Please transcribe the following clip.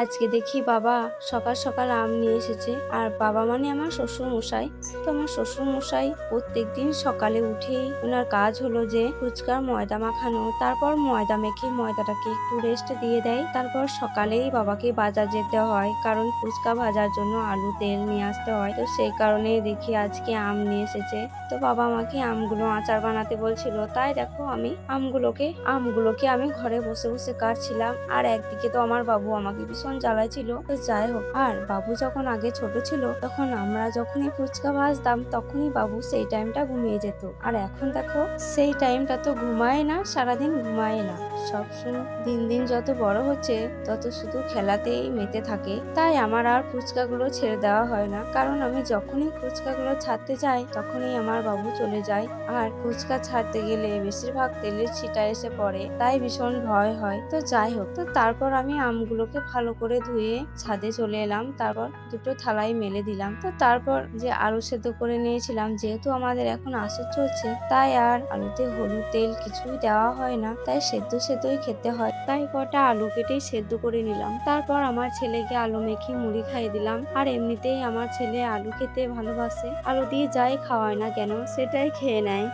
আজকে দেখি বাবা সকাল সকাল আম নিয়ে এসেছে। আর বাবা মানে আমার শ্বশুর মশাই। তো আমার শ্বশুর মশাই প্রত্যেকদিন সকালে উঠেই ওনার কাজ হলো যে ফুচকার ময়দা মাখানো, তারপর ময়দা মেখে ময়দাটাকে একটু রেস্ট দিয়ে দেয়। তারপর সকালেই বাবাকে বাজার যেতে হয়, কারণ ফুচকা ভাজার জন্য আলু তেল নিয়ে আসতে হয়। তো সেই কারণে দেখি আজকে আম নিয়ে এসেছে। তো বাবা আমাকে আমগুলো আচার বানাতে বলছিল, তাই দেখো আমি আমগুলোকে আমি ঘরে বসে বসে কাটছিলাম। আর একদিকে তো আমার বাবু আমাকে ভীষণ জ্বালাইছিল। তো যাই হোক, আর বাবু যখন আগে ছোট ছিল তখন আমরা যখনই ফুচকা ভাজতাম তখনই বাবু সেই টাইমটা ঘুমিয়ে যেত। আর এখন দেখো সেই টাইমটা তো ঘুমায় না, সারাদিন ঘুমায় না, সবসময় দিন দিন যত বড় হচ্ছে তত শুধু খেলাতেই মেতে থাকে। তাই আমার আর ফুচকাগুলো ছেড়ে দেওয়া হয় না, কারণ আমি যখনই ফুচকাগুলো ছাড়তে যাই তখনই আমার বাবু চলে যায়। আর ফুচকা ছাড়তে গেলে বেশিরভাগ তেলের ছিটা এসে পড়ে, তাই ভীষণ ভয় হয়। তো যাই হোক, তো তারপর আমি আমগুলোকে ভালো করে ধুয়ে ছাদে চলে এলাম। তারপর দুটো থালায় মেলে দিলাম। তো তারপর যে আলু সেদ্ধ করে নিয়েছিলাম, যেহেতু আমাদের এখন আসর চলছে তাই আর আলুতে হলুদ তেল কিছুই দেওয়া হয় না, তাই সেদ্ধ সেদ্ধই খেতে হয়। তাই কটা আলু কেটেই সেদ্ধ করে নিলাম। তারপর আমার ছেলেকে আলু মেখে মুড়ি খাইয়ে দিলাম। আর এমনিতেই আমার ছেলে আলু খেতে ভালোবাসে, আলু দিয়ে যাই খাওয়ায় না কেন সেটাই খেয়ে নেয়।